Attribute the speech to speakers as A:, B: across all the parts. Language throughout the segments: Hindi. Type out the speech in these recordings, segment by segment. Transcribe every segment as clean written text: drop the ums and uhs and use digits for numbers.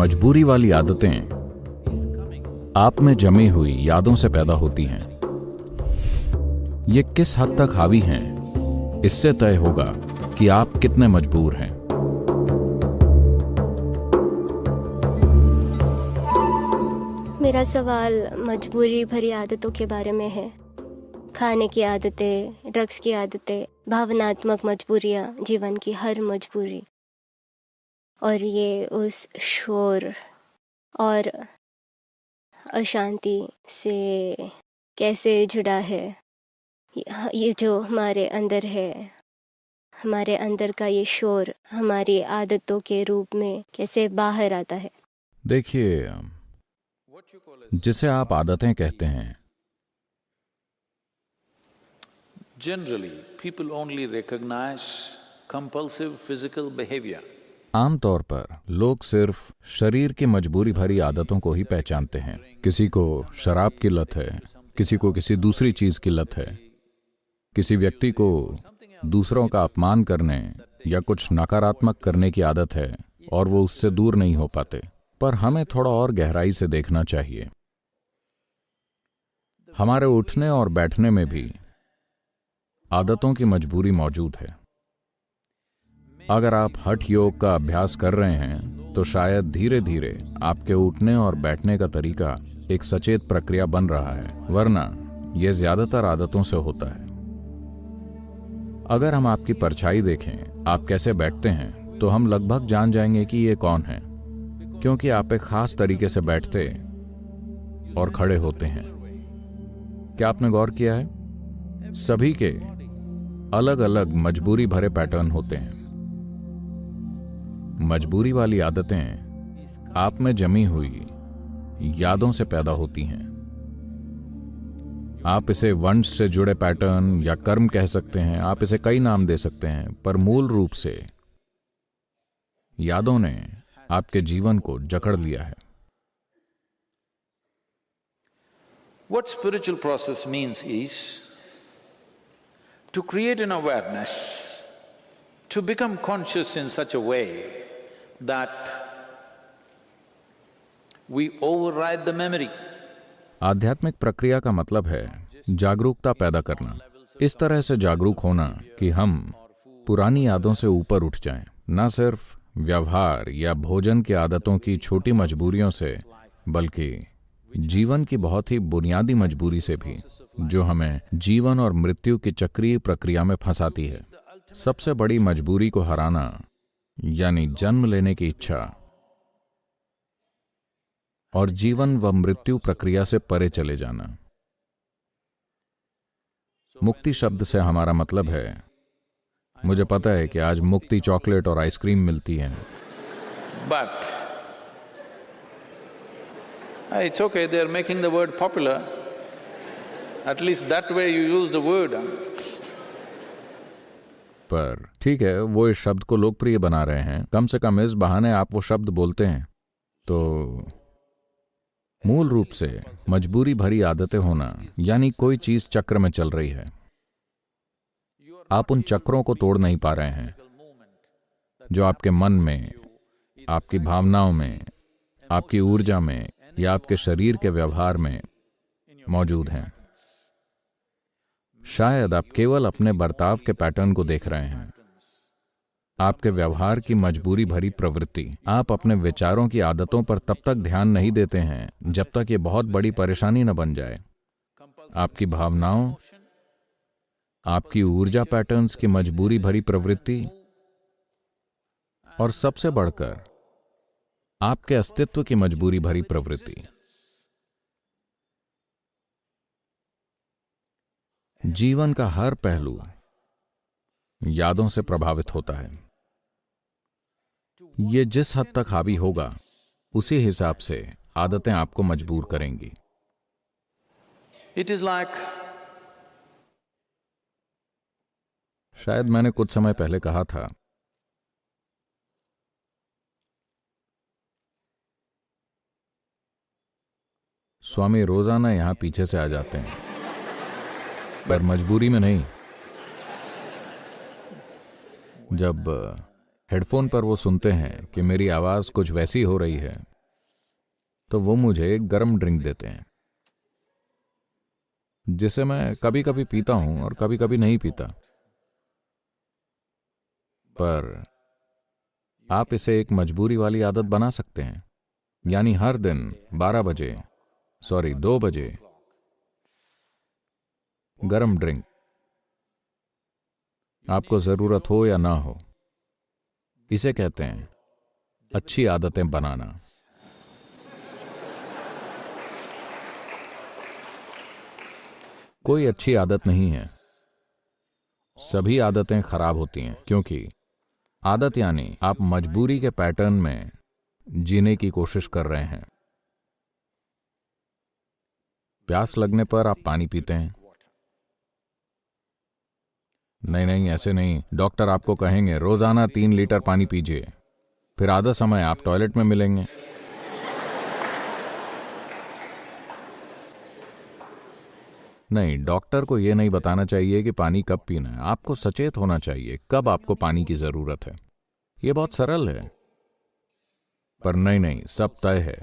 A: मजबूरी वाली आदतें आप में जमी हुई यादों से पैदा होती हैं। ये किस हद तक हावी हैं, इससे तय होगा कि आप कितने मजबूर हैं।
B: मेरा सवाल मजबूरी भरी आदतों के बारे में है। खाने की आदतें, ड्रग्स की आदतें, भावनात्मक मजबूरियां, जीवन की हर मजबूरी। और ये उस शोर और अशांति से कैसे जुड़ा है, ये जो हमारे अंदर है, हमारे अंदर का ये शोर हमारी आदतों के रूप में कैसे बाहर आता है।
A: देखिए, जिसे आप आदतें कहते हैं,
C: Generally, people only recognize compulsive physical behavior.
A: आमतौर पर लोग सिर्फ शरीर की मजबूरी भरी आदतों को ही पहचानते हैं। किसी को शराब की लत है, किसी को किसी दूसरी चीज की लत है, किसी व्यक्ति को दूसरों का अपमान करने या कुछ नकारात्मक करने की आदत है और वो उससे दूर नहीं हो पाते। पर हमें थोड़ा और गहराई से देखना चाहिए। हमारे उठने और बैठने में भी आदतों की मजबूरी मौजूद है। अगर आप हठ योग का अभ्यास कर रहे हैं तो शायद धीरे धीरे आपके उठने और बैठने का तरीका एक सचेत प्रक्रिया बन रहा है, वरना यह ज्यादातर आदतों से होता है। अगर हम आपकी परछाई देखें, आप कैसे बैठते हैं, तो हम लगभग जान जाएंगे कि ये कौन है, क्योंकि आप एक खास तरीके से बैठते और खड़े होते हैं। क्या आपने गौर किया है? सभी के अलग अलग मजबूरी भरे पैटर्न होते हैं। मजबूरी वाली आदतें आप में जमी हुई यादों से पैदा होती हैं। आप इसे वंश से जुड़े पैटर्न या कर्म कह सकते हैं, आप इसे कई नाम दे सकते हैं, पर मूल रूप से यादों ने आपके जीवन को जकड़ लिया है।
C: What spiritual process means is to create an awareness, to become conscious in such a way that we override the memory.
A: आध्यात्मिक प्रक्रिया का मतलब है जागरूकता पैदा करना। इस तरह से जागरूक होना कि हम पुरानी यादों से ऊपर उठ जाएं, न सिर्फ व्यवहार या भोजन की आदतों की छोटी मजबूरियों से, बल्कि जीवन की बहुत ही बुनियादी मजबूरी से भी, जो हमें जीवन और मृत्यु की चक्रीय प्रक्रिया में फंसाती है। सबसे बड़ी मजबूरी को हराना यानी जन्म लेने की इच्छा और जीवन व मृत्यु प्रक्रिया से परे चले जाना। मुक्ति शब्द से हमारा मतलब है, मुझे पता है कि आज मुक्ति चॉकलेट और आइसक्रीम मिलती है,
C: But it's okay, they're making the word popular. At least that way you use the word.
A: पर ठीक है, वो इस शब्द को लोकप्रिय बना रहे हैं, कम से कम इस बहाने आप वो शब्द बोलते हैं। तो मूल रूप से मजबूरी भरी आदतें होना यानी कोई चीज चक्र में चल रही है, आप उन चक्रों को तोड़ नहीं पा रहे हैं जो आपके मन में, आपकी भावनाओं में, आपकी ऊर्जा में या आपके शरीर के व्यवहार में मौजूद हैं। शायद आप केवल अपने बर्ताव के पैटर्न को देख रहे हैं, आपके व्यवहार की मजबूरी भरी प्रवृत्ति। आप अपने विचारों की आदतों पर तब तक ध्यान नहीं देते हैं जब तक ये बहुत बड़ी परेशानी न बन जाए। आपकी भावनाओं, आपकी ऊर्जा पैटर्न्स की मजबूरी भरी प्रवृत्ति और सबसे बढ़कर आपके अस्तित्व की मजबूरी भरी प्रवृत्ति। जीवन का हर पहलू यादों से प्रभावित होता है। ये जिस हद तक हावी होगा, उसी हिसाब से आदतें आपको मजबूर करेंगी।
C: It is like
A: शायद मैंने कुछ समय पहले कहा था, स्वामी रोजाना यहां पीछे से आ जाते हैं, पर मजबूरी में नहीं। जब हेडफोन पर वो सुनते हैं कि मेरी आवाज कुछ वैसी हो रही है तो वो मुझे एक गर्म ड्रिंक देते हैं, जिसे मैं कभी कभी पीता हूं और कभी कभी नहीं पीता। पर आप इसे एक मजबूरी वाली आदत बना सकते हैं, यानी हर दिन 2 बजे गर्म ड्रिंक, आपको जरूरत हो या ना हो। इसे कहते हैं अच्छी आदतें बनाना। कोई अच्छी आदत नहीं है, सभी आदतें खराब होती हैं, क्योंकि आदत यानी आप मजबूरी के पैटर्न में जीने की कोशिश कर रहे हैं। प्यास लगने पर आप पानी पीते हैं। नहीं, ऐसे नहीं। डॉक्टर आपको कहेंगे रोजाना 3 लीटर पानी पीजिए, फिर आधा समय आप टॉयलेट में मिलेंगे। नहीं, डॉक्टर को यह नहीं बताना चाहिए कि पानी कब पीना है। आपको सचेत होना चाहिए कब आपको पानी की जरूरत है। यह बहुत सरल है, पर नहीं, सब तय है।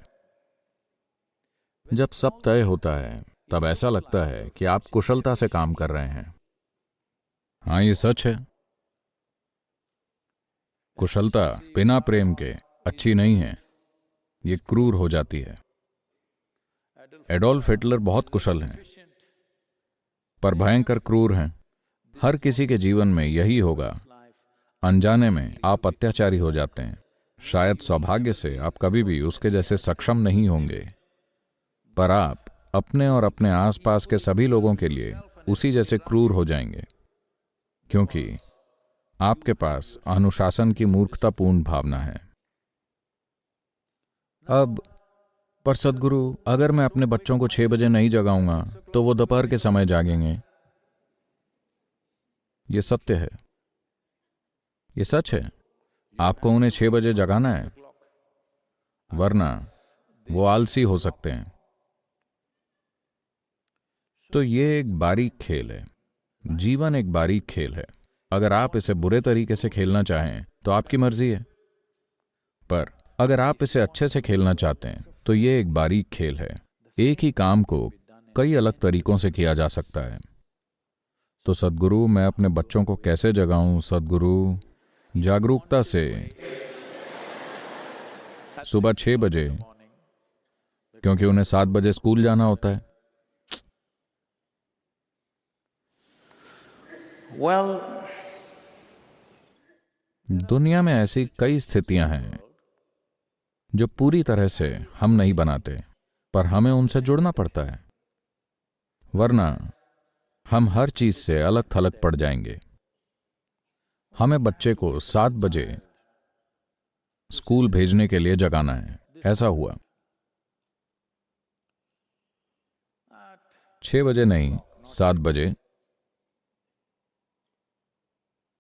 A: जब सब तय होता है तब ऐसा लगता है कि आप कुशलता से काम कर रहे हैं। हाँ, ये सच है। कुशलता बिना प्रेम के अच्छी नहीं है, ये क्रूर हो जाती है। एडोल्फ हिटलर बहुत कुशल हैं, पर भयंकर क्रूर हैं। हर किसी के जीवन में यही होगा। अनजाने में आप अत्याचारी हो जाते हैं। शायद सौभाग्य से आप कभी भी उसके जैसे सक्षम नहीं होंगे, पर आप अपने और अपने आसपास के सभी लोगों के लिए उसी जैसे क्रूर हो जाएंगे, क्योंकि आपके पास अनुशासन की मूर्खतापूर्ण भावना है। अब पर सद्गुरु, अगर मैं अपने बच्चों को 6 बजे नहीं जगाऊंगा तो वो दोपहर के समय जागेंगे। ये सत्य है, ये सच है। आपको उन्हें 6 बजे जगाना है, वरना वो आलसी हो सकते हैं। तो ये एक बारीक खेल है। जीवन एक बारीक खेल है। अगर आप इसे बुरे तरीके से खेलना चाहें तो आपकी मर्जी है, पर अगर आप इसे अच्छे से खेलना चाहते हैं तो ये एक बारीक खेल है। एक ही काम को कई अलग तरीकों से किया जा सकता है। तो सद्गुरु, मैं अपने बच्चों को कैसे जगाऊं? सद्गुरु, जागरूकता से सुबह 6 बजे, क्योंकि उन्हें 7 बजे स्कूल जाना होता है। दुनिया में ऐसी कई स्थितियां हैं जो पूरी तरह से हम नहीं बनाते, पर हमें उनसे जुड़ना पड़ता है, वरना हम हर चीज से अलग थलग पड़ जाएंगे। हमें बच्चे को 7 बजे स्कूल भेजने के लिए जगाना है। ऐसा हुआ 6 बजे नहीं, 7 बजे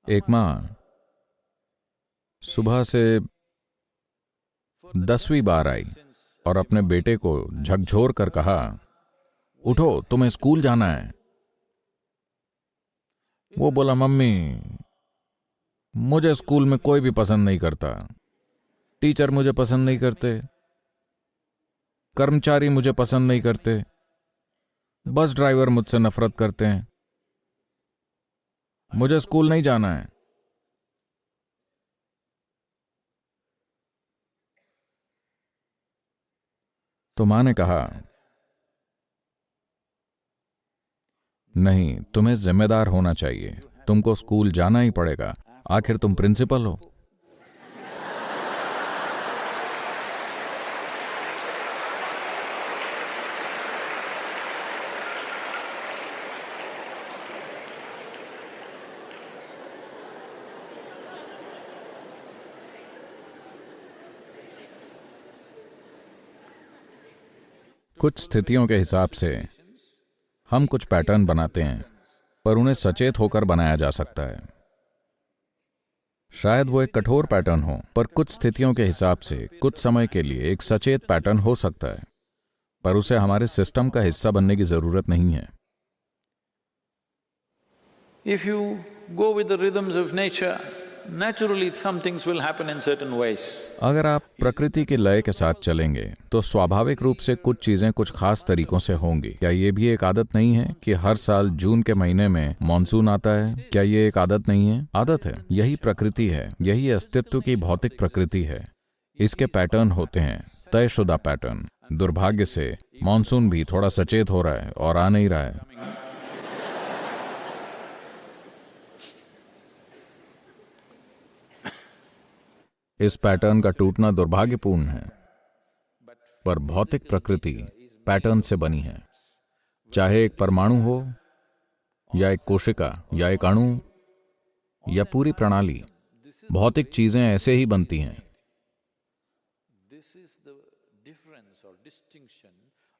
A: एक मां सुबह से 10वीं बार आई और अपने बेटे को झकझोर कर कहा, उठो, तुम्हें स्कूल जाना है। वो बोला, मम्मी, मुझे स्कूल में कोई भी पसंद नहीं करता। टीचर मुझे पसंद नहीं करते, कर्मचारी मुझे पसंद नहीं करते, बस ड्राइवर मुझसे नफरत करते हैं। मुझे स्कूल नहीं जाना है। तो मां ने कहा, नहीं, तुम्हें जिम्मेदार होना चाहिए, तुमको स्कूल जाना ही पड़ेगा, आखिर तुम प्रिंसिपल हो। कुछ स्थितियों के हिसाब से हम कुछ पैटर्न बनाते हैं, पर उन्हें सचेत होकर बनाया जा सकता है। शायद वो एक कठोर पैटर्न हो, पर कुछ स्थितियों के हिसाब से कुछ समय के लिए एक सचेत पैटर्न हो सकता है, पर उसे हमारे सिस्टम का हिस्सा बनने की जरूरत नहीं है।
C: If you go with the rhythms of nature, naturally some things will happen in certain ways.
A: अगर आप प्रकृति के लय के साथ चलेंगे तो स्वाभाविक रूप से कुछ चीजें कुछ खास तरीकों से होंगी। क्या ये भी एक आदत नहीं है कि हर साल जून के महीने में मॉनसून आता है? क्या ये एक आदत नहीं है? आदत है। यही प्रकृति है, यही अस्तित्व की भौतिक प्रकृति है। इसके पैटर्न होते हैं, तयशुदा पैटर्न। दुर्भाग्य से मॉनसून भी थोड़ा सचेत हो रहा है और आ नहीं रहा है। इस पैटर्न का टूटना दुर्भाग्यपूर्ण है, पर भौतिक प्रकृति पैटर्न से बनी है। चाहे एक परमाणु हो या एक कोशिका या एक अणु या पूरी प्रणाली, भौतिक चीजें ऐसे ही बनती हैं।
C: This is the difference or distinction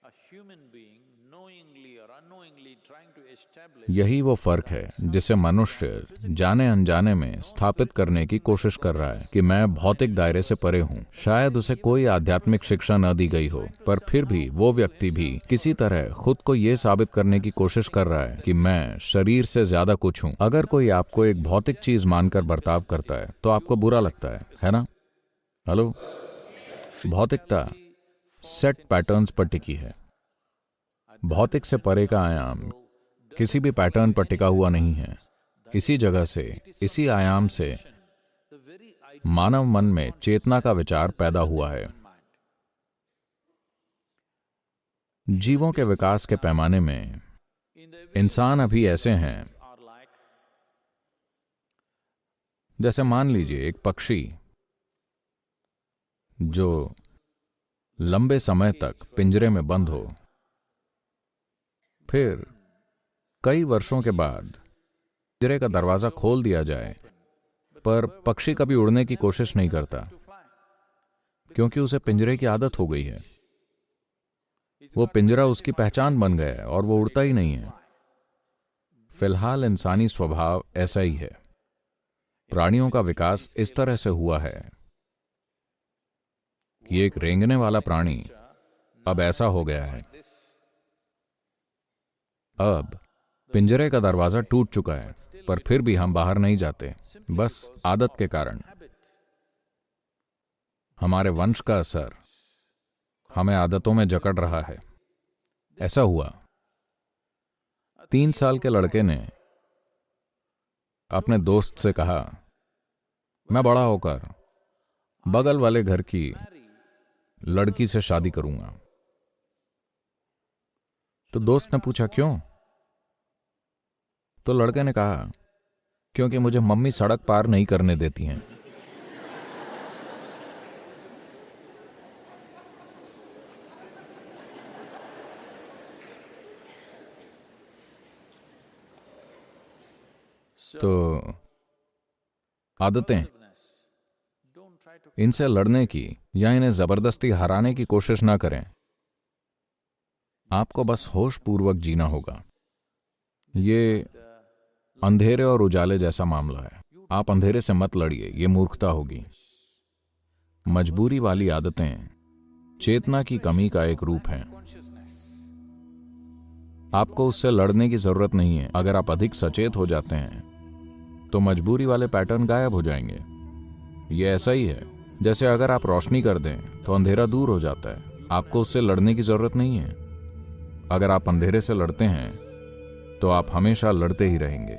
C: a human being knowingly or unknowingly trying to establish.
A: यही वो फर्क है जिसे मनुष्य जाने अनजाने में स्थापित करने की कोशिश कर रहा है कि मैं भौतिक दायरे से परे हूँ। शायद उसे कोई आध्यात्मिक शिक्षा न दी गई हो, पर फिर भी वो व्यक्ति भी किसी तरह खुद को ये साबित करने की कोशिश कर रहा है कि मैं शरीर से ज्यादा कुछ हूँ। अगर कोई आपको एक भौतिक चीज मानकर बर्ताव करता है तो आपको बुरा लगता है ना? हेलो, भौतिकता सेट पैटर्न्स पर टिकी है। भौतिक से परे का आयाम किसी भी पैटर्न पर टिका हुआ नहीं है। इसी जगह से, इसी आयाम से मानव मन में चेतना का विचार पैदा हुआ है। जीवों के विकास के पैमाने में इंसान अभी ऐसे हैं जैसे मान लीजिए एक पक्षी जो लंबे समय तक पिंजरे में बंद हो, फिर कई वर्षों के बाद पिंजरे का दरवाजा खोल दिया जाए, पर पक्षी कभी उड़ने की कोशिश नहीं करता क्योंकि उसे पिंजरे की आदत हो गई है। वो पिंजरा उसकी पहचान बन गया है और वो उड़ता ही नहीं है। फिलहाल इंसानी स्वभाव ऐसा ही है। प्राणियों का विकास इस तरह से हुआ है कि एक रेंगने वाला प्राणी अब ऐसा हो गया है। अब पिंजरे का दरवाजा टूट चुका है, पर फिर भी हम बाहर नहीं जाते, बस आदत के कारण। हमारे वंश का असर हमें आदतों में जकड़ रहा है। ऐसा हुआ। 3 साल के लड़के ने अपने दोस्त से कहा, मैं बड़ा होकर बगल वाले घर की लड़की से शादी करूंगा। तो दोस्त ने पूछा, क्यों? तो लड़के ने कहा, क्योंकि मुझे मम्मी सड़क पार नहीं करने देती हैं। तो आदतें, इनसे लड़ने की या इन्हें जबरदस्ती हराने की कोशिश ना करें। आपको बस होशपूर्वक जीना होगा। ये अंधेरे और उजाले जैसा मामला है। आप अंधेरे से मत लड़िए, ये मूर्खता होगी। मजबूरी वाली आदतें चेतना की कमी का एक रूप हैं। आपको उससे लड़ने की जरूरत नहीं है। अगर आप अधिक सचेत हो जाते हैं तो मजबूरी वाले पैटर्न गायब हो जाएंगे। ये ऐसा ही है जैसे अगर आप रोशनी कर दें तो अंधेरा दूर हो जाता है। आपको उससे लड़ने की जरूरत नहीं है। अगर आप अंधेरे से लड़ते हैं तो आप हमेशा लड़ते ही रहेंगे।